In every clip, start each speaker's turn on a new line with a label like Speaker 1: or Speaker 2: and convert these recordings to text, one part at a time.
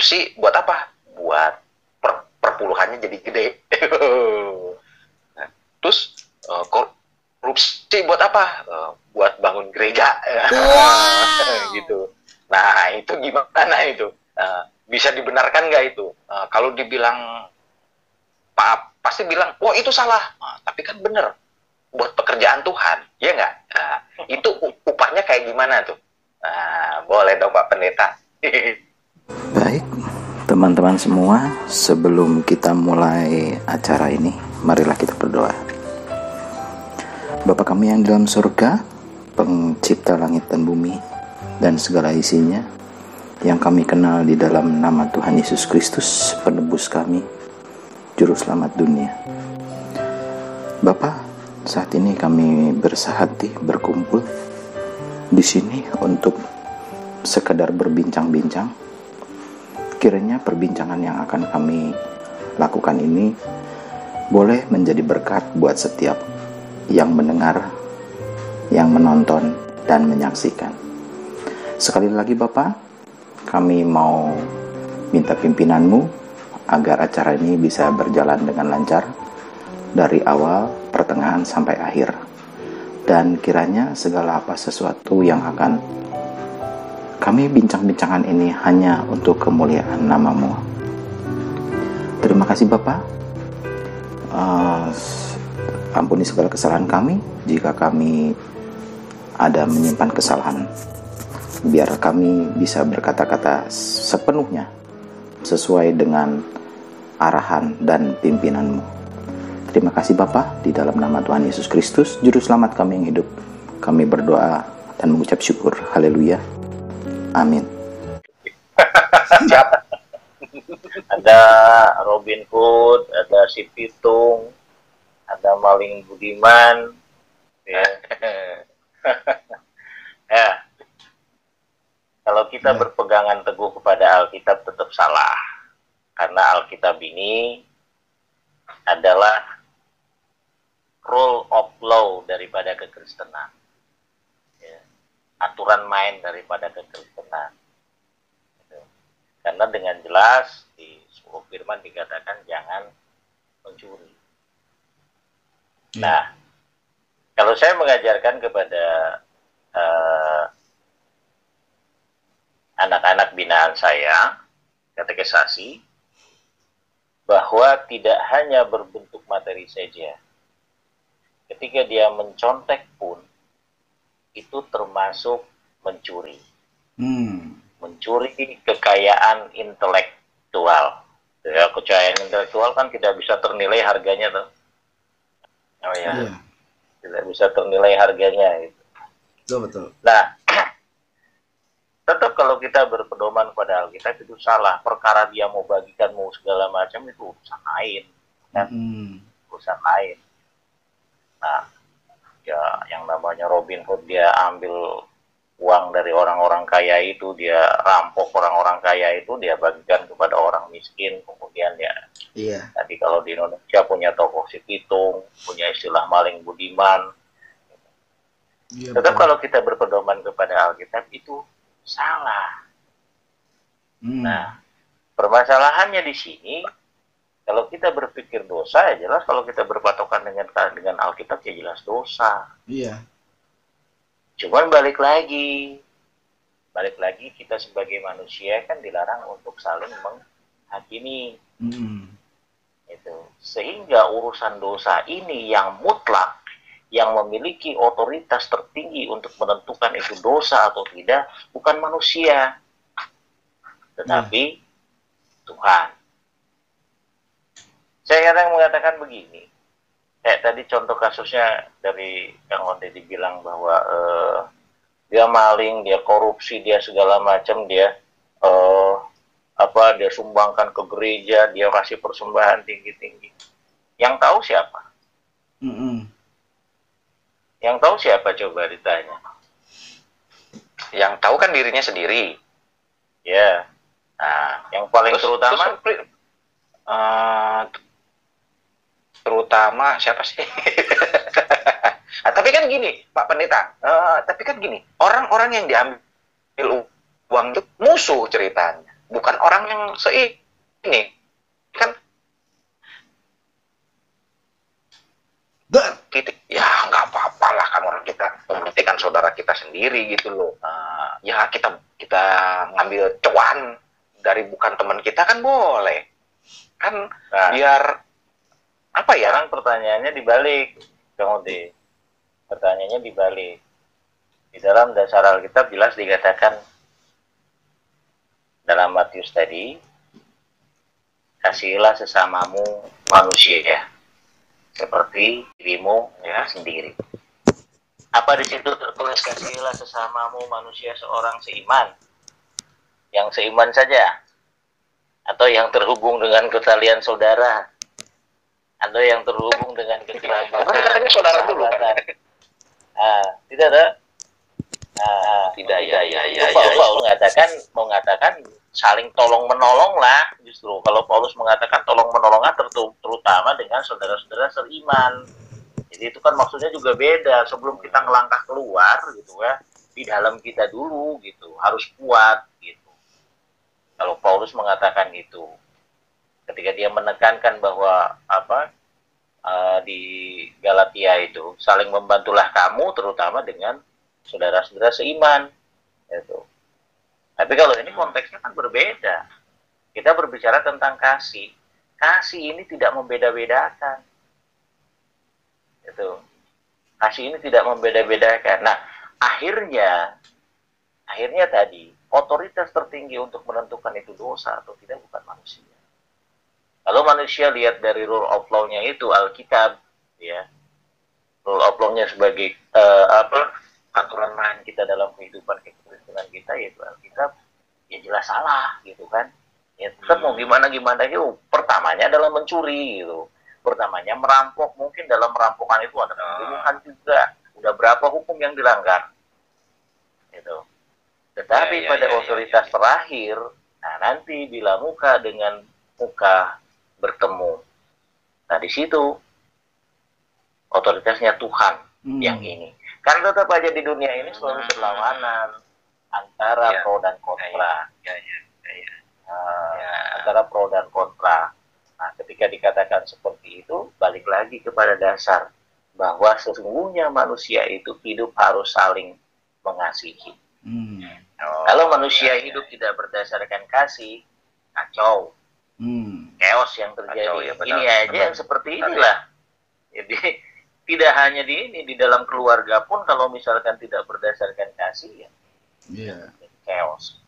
Speaker 1: korupsi buat apa? Buat perpuluhannya jadi gede. Nah, terus korupsi buat apa? Buat bangun gereja.
Speaker 2: Wow.
Speaker 1: Gitu. Nah, itu gimana itu? Bisa dibenarkan nggak itu? Kalau dibilang maaf, pasti bilang, wah itu salah. Tapi kan bener, buat pekerjaan Tuhan, ya nggak? Itu upahnya kayak gimana tuh? Boleh dong Pak Pendeta.
Speaker 3: Baik, teman-teman semua, sebelum kita mulai acara ini, marilah kita berdoa. Bapa kami yang di dalam surga, pencipta langit dan bumi, dan segala isinya, yang kami kenal di dalam nama Tuhan Yesus Kristus, penebus kami, Juru Selamat dunia. Bapa, saat ini kami bersahati, berkumpul di sini untuk sekedar berbincang-bincang. Kiranya perbincangan yang akan kami lakukan ini boleh menjadi berkat buat setiap yang mendengar, yang menonton, dan menyaksikan. Sekali lagi Bapak, kami mau minta pimpinan-Mu agar acara ini bisa berjalan dengan lancar dari awal, pertengahan, sampai akhir. Dan kiranya segala apa sesuatu yang akan kami bincang-bincangan ini hanya untuk kemuliaan nama-Mu. Terima kasih Bapak. Ampuni segala kesalahan kami jika kami ada menyimpan kesalahan. Biar kami bisa berkata-kata sepenuhnya sesuai dengan arahan dan pimpinan-Mu. Terima kasih Bapa, di dalam nama Tuhan Yesus Kristus, Juru Selamat kami yang hidup, kami berdoa dan mengucap syukur. Haleluya. Amin.
Speaker 1: Siap.
Speaker 4: Ada Robin Hood, ada si Pitung, ada Maling Budiman, ya. Ya. Kalau kita berpegangan teguh kepada Alkitab tetap salah, karena Alkitab ini adalah rule of law daripada kekristenan, ya. Aturan main daripada kekristenan. Karena dengan jelas di sebuah firman dikatakan jangan mencuri. Nah, kalau saya mengajarkan kepada anak-anak binaan saya, katekisasi, bahwa tidak hanya berbentuk materi saja. Ketika dia mencontek pun, itu termasuk mencuri. Mencuri kekayaan intelektual. Ya, kekayaan intelektual kan tidak bisa ternilai harganya, tuh. Oh ya, tidak bisa ternilai harganya. Gitu.
Speaker 2: Betul.
Speaker 4: Nah, tetap kalau kita berpedoman pada Alkitab itu salah. Perkara dia mau bagikan, mau segala macam itu urusan lain, kan? Urusan lain. Nah, ya yang namanya Robin Hood, dia ambil uang dari orang-orang kaya itu, dia rampok orang-orang kaya itu, dia bagikan kepada orang miskin. Kemudian ya, tadi kalau di Indonesia punya tokoh si Pitung, punya istilah Maling Budiman. Tetap kalau kita berpedoman kepada Alkitab itu salah. Nah, permasalahannya di sini, kalau kita berpikir dosa, ya jelas kalau kita berpatokan dengan Alkitab, ya jelas dosa. Cuman balik lagi kita sebagai manusia kan dilarang untuk saling menghakimi. Itu. Sehingga urusan dosa ini yang mutlak, yang memiliki otoritas tertinggi untuk menentukan itu dosa atau tidak, bukan manusia, tetapi Tuhan. Saya kadang mengatakan begini, kayak tadi contoh kasusnya dari Kang Onde dibilang bahwa dia maling, dia korupsi, dia segala macam, dia dia sumbangkan ke gereja, dia kasih persembahan tinggi-tinggi. Yang tahu siapa? Yang tahu siapa, coba ditanya.
Speaker 1: Yang tahu kan dirinya sendiri.
Speaker 4: Ya. Nah, yang paling
Speaker 1: terutama siapa sih? Tapi kan gini, Pak Pendeta. Tapi kan gini, orang-orang yang diambil uang itu musuh ceritanya. bukan orang yang ini kan kita ya nggak apa-apa lah kan orang kita mementingkan saudara kita sendiri gitu loh. Ya kita ngambil cuan dari bukan teman kita kan boleh kan. Biar apa ya,
Speaker 4: sekarang pertanyaannya dibalik kemudian pertanyaannya dibalik. Di dalam dasar Alkitab jelas dikatakan dalam Matius tadi, kasihilah sesamamu manusia ya, seperti dirimu ya sendiri. Apa di situ tertulis kasihilah sesamamu manusia seorang seiman? Yang seiman saja? Atau yang terhubung dengan ketalian saudara? Atau yang terhubung dengan
Speaker 1: katanya saudara dulu.
Speaker 4: Tidak ada.
Speaker 1: Tidak, ya.
Speaker 4: Paulus mengatakan saling tolong menolong lah, justru kalau Paulus mengatakan tolong menolonglah terutama dengan saudara-saudara seiman. Jadi itu kan maksudnya juga beda. Sebelum kita ngelangkah keluar gitu ya, di dalam kita dulu gitu harus kuat gitu. Kalau Paulus mengatakan itu, ketika dia menekankan bahwa di Galatia itu saling membantulah kamu terutama dengan saudara-saudara seiman gitu. Tapi kalau ini konteksnya kan berbeda. Kita berbicara tentang kasih. Kasih ini tidak membeda-bedakan. Gitu. Kasih ini tidak membeda-bedakan. Nah, akhirnya tadi otoritas tertinggi untuk menentukan itu dosa atau tidak bukan manusia. Kalau manusia lihat dari rule of law-nya itu Alkitab, ya, rule of law-nya sebagai aturan main kita dalam kehidupan kekristenan kita, yaitu Alkitab, ya jelas salah gitu kan. Ya tetap mau gimana itu pertamanya adalah mencuri gitu. Pertamanya merampok, mungkin dalam merampokan itu ada pembunuhan juga. Udah berapa hukum yang dilanggar. Gitu. Tetapi pada otoritas terakhir, nah nanti bila muka dengan muka bertemu. Nah di situ otoritasnya Tuhan yang ini. Karena tetap aja di dunia ini selalu berlawanan antara pro dan kontra. Antara pro dan kontra. Nah, ketika dikatakan seperti itu, balik lagi kepada dasar bahwa sesungguhnya manusia itu hidup harus saling mengasihi. Kalau manusia hidup tidak berdasarkan kasih, kacau. Chaos yang terjadi. Kacau, ini aja yang seperti inilah. Jadi tidak hanya di dalam keluarga pun kalau misalkan tidak berdasarkan kasih ya chaos.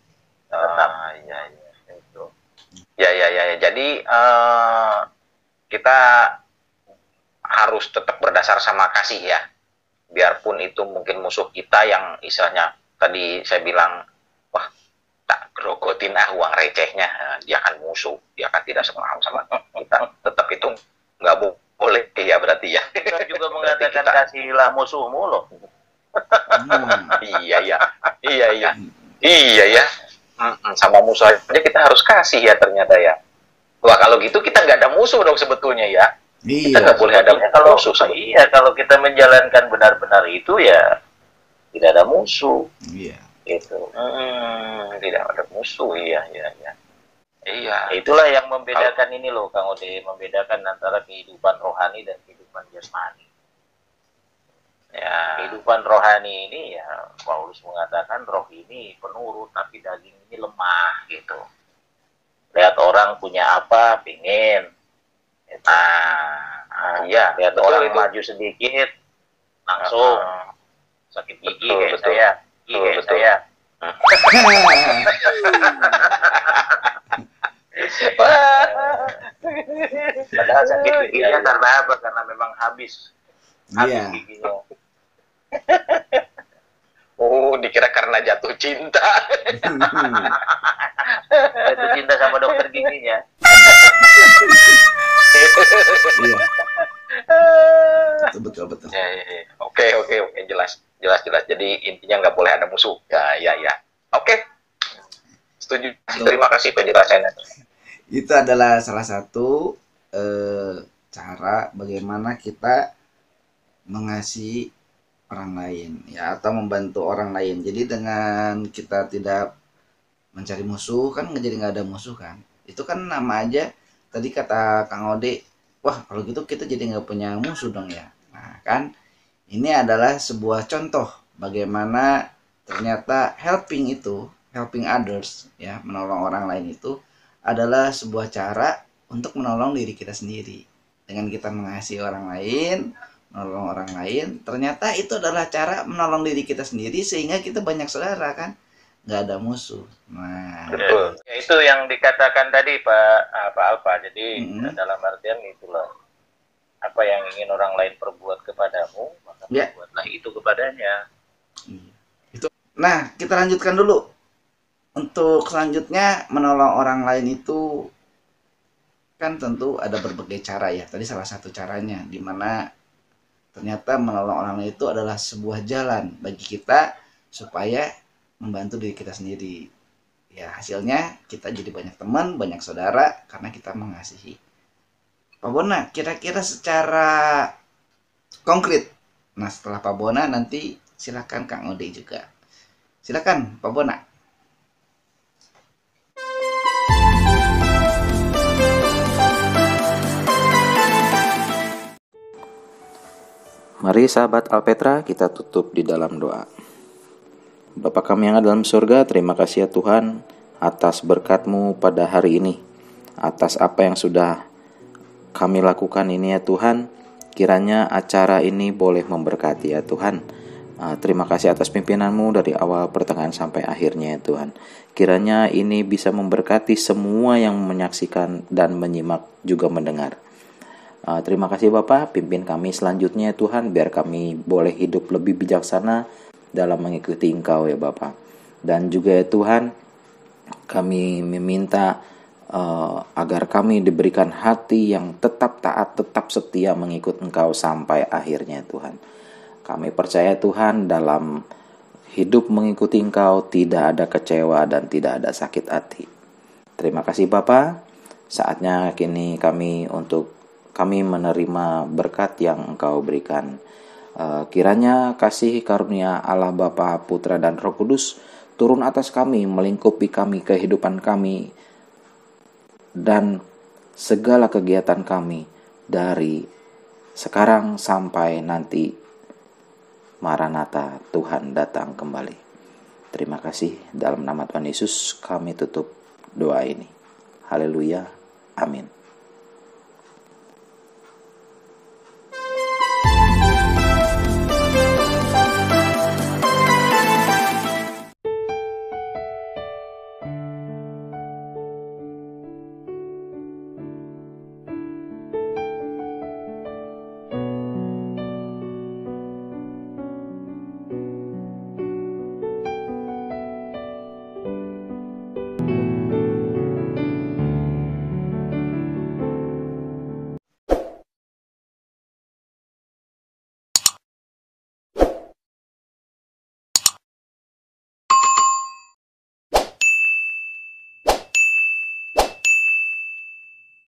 Speaker 4: Itu.
Speaker 1: Ya. Jadi kita harus tetap berdasar sama kasih ya. Biarpun itu mungkin musuh kita yang istilahnya tadi saya bilang, wah tak grogotin uang recehnya, dia akan musuh, dia akan tidak semaham sama kita. Tetap itu nggak boleh ya berarti ya.
Speaker 4: Kita juga mengatakan kasihilah musuhmu loh.
Speaker 1: Iya ya. Sama musuh aja kita harus kasih ya ternyata ya. Wah kalau gitu kita nggak ada musuh dong sebetulnya ya. Kita nggak boleh ada musuh.
Speaker 4: Iya kalau kita menjalankan benar-benar itu ya tidak ada musuh.
Speaker 3: Iya.
Speaker 4: Gitu.
Speaker 1: Tidak ada musuh. Iya.
Speaker 4: Itulah yang membedakan ini loh Kang Ode, membedakan antara kehidupan rohani dan kehidupan jasmani. Ya, kehidupan rohani ini ya Paulus mengatakan roh ini penurut tapi daging ini lemah gitu. Lihat orang punya apa, pingin. Iya, lihat orang maju sedikit, langsung sakit gigi kayak saya. Saya. Padahal sakit giginya karena apa? Karena memang habis giginya.
Speaker 1: Oh, dikira karena jatuh cinta.
Speaker 4: Jatuh cinta sama dokter giginya.
Speaker 3: Iya. Betul.
Speaker 1: Ya. Oke, jelas. Jadi intinya nggak boleh ada musuh. Ya. Oke. Setuju. Terima kasih penjelasannya.
Speaker 3: Itu adalah salah satu cara bagaimana kita mengasihi orang lain ya, atau membantu orang lain. Jadi dengan kita tidak
Speaker 5: mencari musuh kan jadi nggak ada musuh kan. Itu kan nama aja, tadi kata Kang Ode, wah kalau gitu kita jadi nggak punya musuh dong ya. Nah kan ini adalah sebuah contoh bagaimana ternyata helping others ya, menolong orang lain itu adalah sebuah cara untuk menolong diri kita sendiri. Dengan kita mengasihi orang lain, menolong orang lain, ternyata itu adalah cara menolong diri kita sendiri sehingga kita banyak saudara kan, nggak ada musuh. Nah,
Speaker 4: betul. Ya, itu yang dikatakan tadi Pak Alfa. Jadi dalam artian itulah, apa yang ingin orang lain perbuat kepadamu, maka perbuatlah itu kepadanya.
Speaker 5: Itu. Nah, kita lanjutkan dulu. Untuk selanjutnya menolong orang lain itu kan tentu ada berbagai cara ya. Tadi salah satu caranya, dimana ternyata menolong orang lain itu adalah sebuah jalan bagi kita supaya membantu diri kita sendiri. Ya hasilnya kita jadi banyak teman, banyak saudara karena kita mengasihi. Pak Bona, kira-kira secara konkret. Nah setelah Pak Bona nanti silakan Kang Ode juga. Silakan Pak Bona.
Speaker 3: Mari sahabat Alpetra, kita tutup di dalam doa. Bapa kami yang ada dalam surga, terima kasih ya Tuhan atas berkat-Mu pada hari ini. Atas apa yang sudah kami lakukan ini ya Tuhan, kiranya acara ini boleh memberkati ya Tuhan. Terima kasih atas pimpinan-Mu dari awal, pertengahan sampai akhirnya ya Tuhan. Kiranya ini bisa memberkati semua yang menyaksikan dan menyimak juga mendengar. Terima kasih Bapak, pimpin kami selanjutnya Tuhan, biar kami boleh hidup lebih bijaksana dalam mengikuti Engkau ya Bapak. Dan juga ya Tuhan, kami meminta agar kami diberikan hati yang tetap taat, tetap setia mengikut Engkau sampai akhirnya Tuhan. Kami percaya Tuhan dalam hidup mengikuti Engkau tidak ada kecewa dan tidak ada sakit hati. Terima kasih Bapak, saatnya kini kami menerima berkat yang Engkau berikan. Kiranya kasih karunia Allah Bapa, Putra dan Roh Kudus turun atas kami, melingkupi kami, kehidupan kami, dan segala kegiatan kami dari sekarang sampai nanti Maranatha, Tuhan datang kembali. Terima kasih, dalam nama Tuhan Yesus kami tutup doa ini. Haleluya, amin.